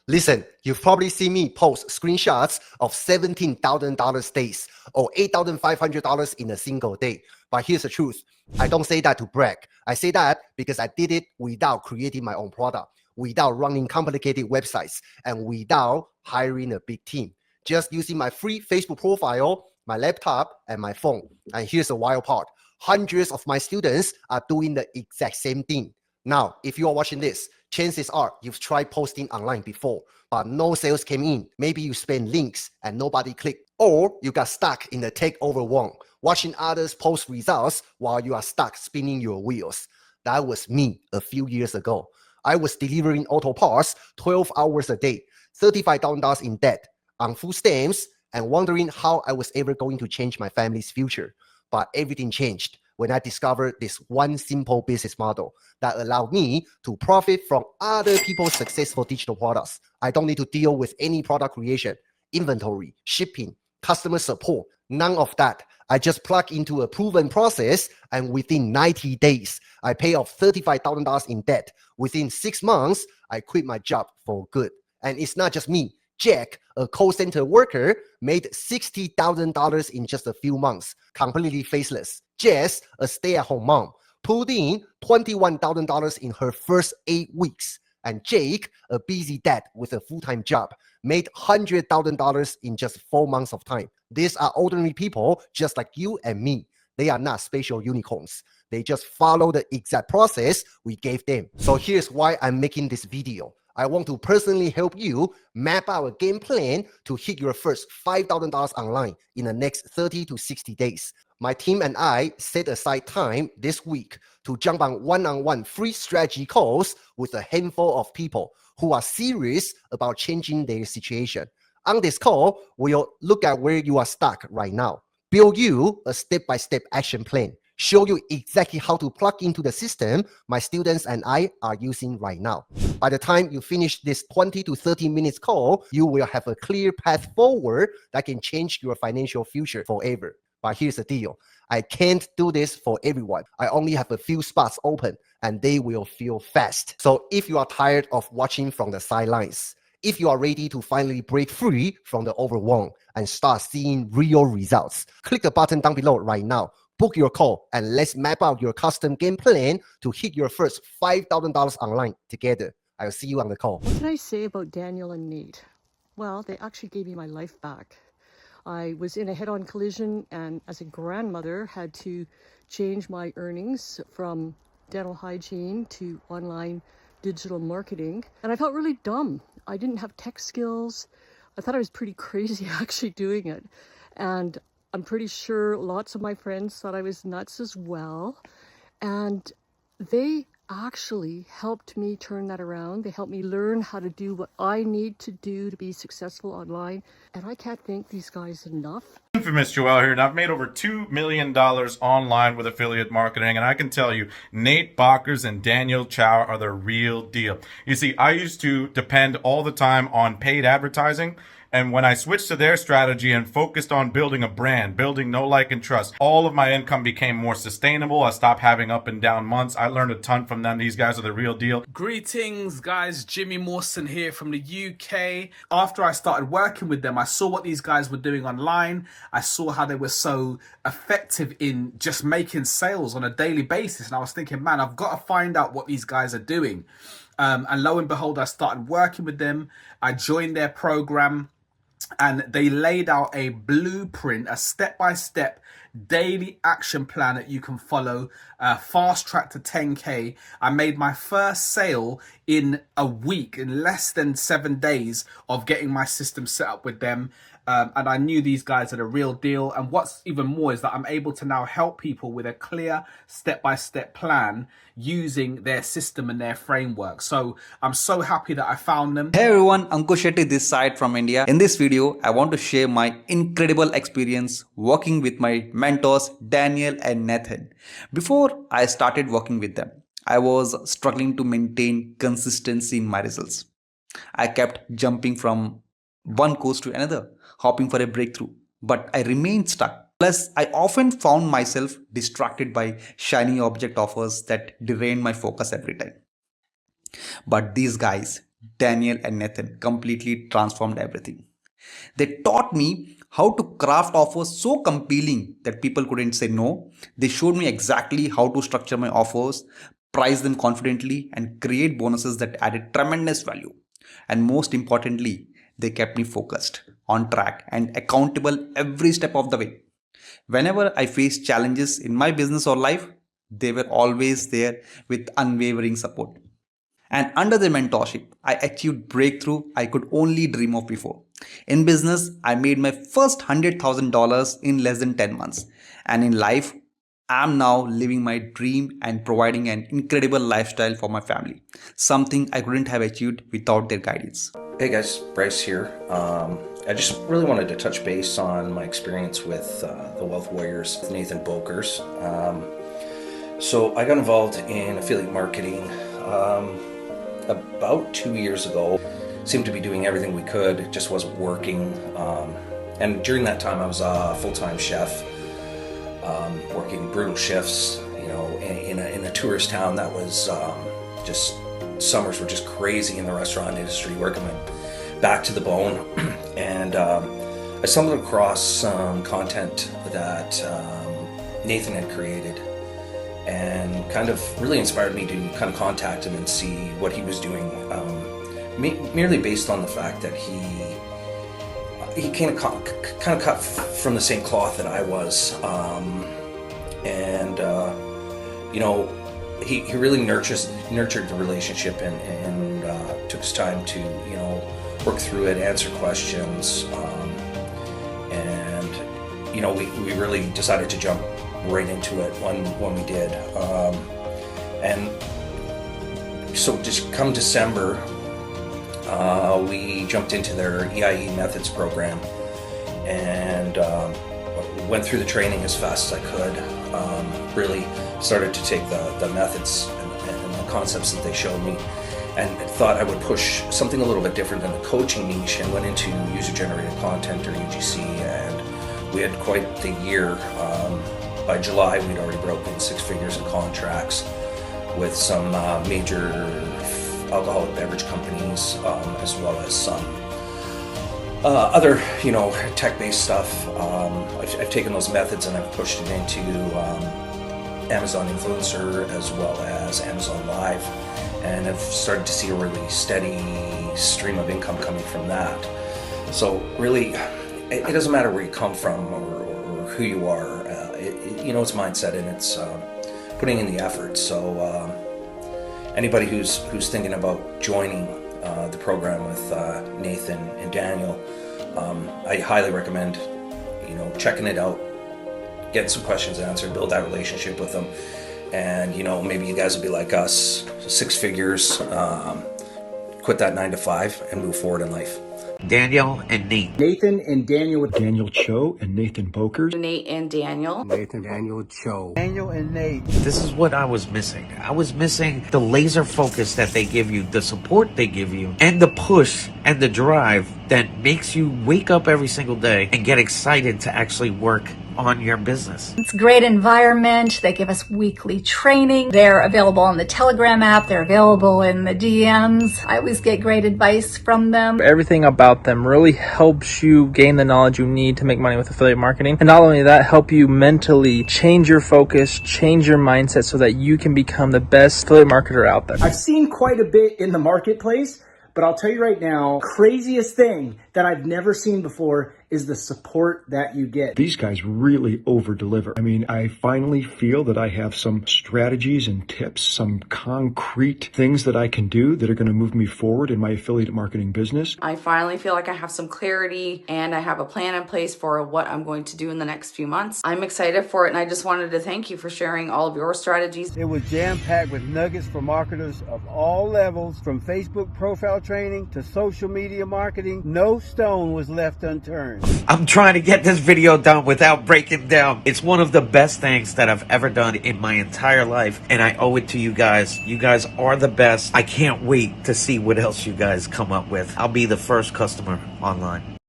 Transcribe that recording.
Listen, you've probably seen me post screenshots of $17,000 days or $8,500 in a single day. But here's the truth. I don't say that to brag. I say that because I did it without creating my own product, without running complicated websites, and without hiring a big team. Just using my free Facebook profile, my laptop, and my phone. And here's the wild part. Hundreds of my students are doing the exact same thing. Now, if you are watching this, chances are you've tried posting online before, but no sales came in. Maybe you spent links and nobody clicked, or you got stuck in the takeover one, watching others post results while you are stuck spinning your wheels. That was me a few years ago. I was delivering auto parts 12 hours a day, $35,000 in debt, on food stamps, and wondering how I was ever going to change my family's future. But everything changed when I discovered this one simple business model that allowed me to profit from other people's successful digital products. I don't need to deal with any product creation, inventory, shipping, customer support, none of that. I just plug into a proven process, and within 90 days, I pay off $35,000 in debt. Within 6 months, I quit my job for good. And it's not just me. Jack, a call center worker, made $60,000 in just a few months, completely faceless. Jess, a stay-at-home mom, pulled in $21,000 in her first 8 weeks. And Jake, a busy dad with a full-time job, made $100,000 in just 4 months of time. These are ordinary people just like you and me. They are not special unicorns. They just follow the exact process we gave them. So here's why I'm making this video. I want to personally help you map out a game plan to hit your first $5,000 online in the next 30 to 60 days. My team and I set aside time this week to jump on one-on-one free strategy calls with a handful of people who are serious about changing their situation. On this call, we'll look at where you are stuck right now, build you a step-by-step action plan, show you exactly how to plug into the system my students and I are using right now. By the time you finish this 20 to 30 minutes call, you will have a clear path forward that can change your financial future forever. But here's the deal. I can't do this for everyone. I only have a few spots open and they will fill fast. So if you are tired of watching from the sidelines, if you are ready to finally break free from the overwhelm and start seeing real results, click the button down below right now. Book your call and let's map out your custom game plan to hit your first $5,000 online together. I'll see you on the call. What can I say about Daniel and Nate? Well, they actually gave me my life back. I was in a head-on collision and as a grandmother had to change my earnings from dental hygiene to online digital marketing. And I felt really dumb. I didn't have tech skills. I thought I was pretty crazy actually doing it. And I'm pretty sure lots of my friends thought I was nuts as well. And they actually helped me turn that around. They helped me learn how to do what I need to do to be successful online. And I can't thank these guys enough. Infamous Joel here, and I've made over $2 million online with affiliate marketing, and I can tell you, Nate Bockers and Daniel Chow are the real deal. You see, I used to depend all the time on paid advertising, and when I switched to their strategy and focused on building a brand, building know, like, and trust, all of my income became more sustainable. I stopped having up and down months. I learned a ton from them. These guys are the real deal. Greetings, guys. Jimmy Mawson here from the UK. After I started working with them, I saw what these guys were doing online. I saw how they were so effective in just making sales on a daily basis. And I was thinking, man, I've got to find out what these guys are doing. And lo and behold, I started working with them. I joined their program. And they laid out a blueprint, a step-by-step daily action plan that you can follow, fast track to 10K. I made my first sale in a week, in less than 7 days of getting my system set up with them. And I knew these guys are the real deal. And what's even more is that I'm able to now help people with a clear step-by-step plan using their system and their framework. So I'm so happy that I found them. Hey everyone, Ankush Shetty this side from India. In this video, I want to share my incredible experience working with my mentors Daniel and Nathan. Before I started working with them, I was struggling to maintain consistency in my results. I kept jumping from one course to another, hoping for a breakthrough, but I remained stuck. Plus, I often found myself distracted by shiny object offers that drained my focus every time. But these guys Daniel and Nathan completely transformed everything. They taught me how to craft offers so compelling that people couldn't say no. They showed me exactly how to structure my offers, price them confidently, and create bonuses that added tremendous value. And most importantly, they kept me focused, on track, and accountable every step of the way. Whenever I faced challenges in my business or life, they were always there with unwavering support. And under their mentorship, I achieved breakthrough I could only dream of before. In business, I made my first $100,000 in less than 10 months. And in life, I'm now living my dream and providing an incredible lifestyle for my family, something I couldn't have achieved without their guidance. Hey guys, Bryce here. I just really wanted to touch base on my experience with the Wealth Warriors, Nathan Bokers. So I got involved in affiliate marketing about 2 years ago. Seemed to be doing everything we could, it just wasn't working. And during that time I was a full-time chef, working brutal shifts, you know, in a tourist town that was just, summers were just crazy in the restaurant industry, working my back to the bone. And I stumbled across some content that Nathan had created, and kind of really inspired me to kind of contact him and see what he was doing, merely based on the fact that he kind of cut from the same cloth that I was, and you know, he really nurtured the relationship and took his time to, you know, work through it, answer questions, and you know, we really decided to jump right into it when we did, and so just come December, we jumped into their EIE Methods program and went through the training as fast as I could. Really started to take the methods and the concepts that they showed me, and thought I would push something a little bit different than the coaching niche, and went into user-generated content, or UGC, and we had quite the year. By July, we'd already broken 6 figures in contracts with some major alcoholic beverage companies, as well as some other, you know, tech-based stuff. I've taken those methods and I've pushed it into Amazon Influencer as well as Amazon Live, and I've started to see a really steady stream of income coming from that. So really, it doesn't matter where you come from or who you are. You know, it's mindset, and it's putting in the effort. So anybody who's thinking about joining the program with Nathan and Daniel, I highly recommend, you know, checking it out, getting some questions answered, build that relationship with them, and you know, maybe you guys will be like us, 6 figures, quit that 9 to 5 and move forward in life. Daniel and Nate. Nathan and Daniel. Daniel Cho and Nathan Bokers. Nate and Daniel. Nathan, Daniel, Cho. Daniel and Nate. This is what I was missing. I was missing the laser focus that they give you, the support they give you, and the push and the drive that makes you wake up every single day and get excited to actually work on your business. It's a great environment. They give us weekly training. They're available on the Telegram app. They're available in the DMs. I always get great advice from them. Everything about them really helps you gain the knowledge you need to make money with affiliate marketing. And not only that, help you mentally change your focus, change your mindset so that you can become the best affiliate marketer out there. I've seen quite a bit in the marketplace, but I'll tell you right now, craziest thing that I've never seen before is the support that you get. These guys really over-deliver. I mean, I finally feel that I have some strategies and tips, some concrete things that I can do that are going to move me forward in my affiliate marketing business. I finally feel like I have some clarity and I have a plan in place for what I'm going to do in the next few months. I'm excited for it, and I just wanted to thank you for sharing all of your strategies. It was jam-packed with nuggets for marketers of all levels, from Facebook profile training to social media marketing. No stone was left unturned. I'm trying to get this video done without breaking down. It's one of the best things that I've ever done in my entire life, and I owe it to you guys. You guys are the best. I can't wait to see what else you guys come up with. I'll be the first customer online.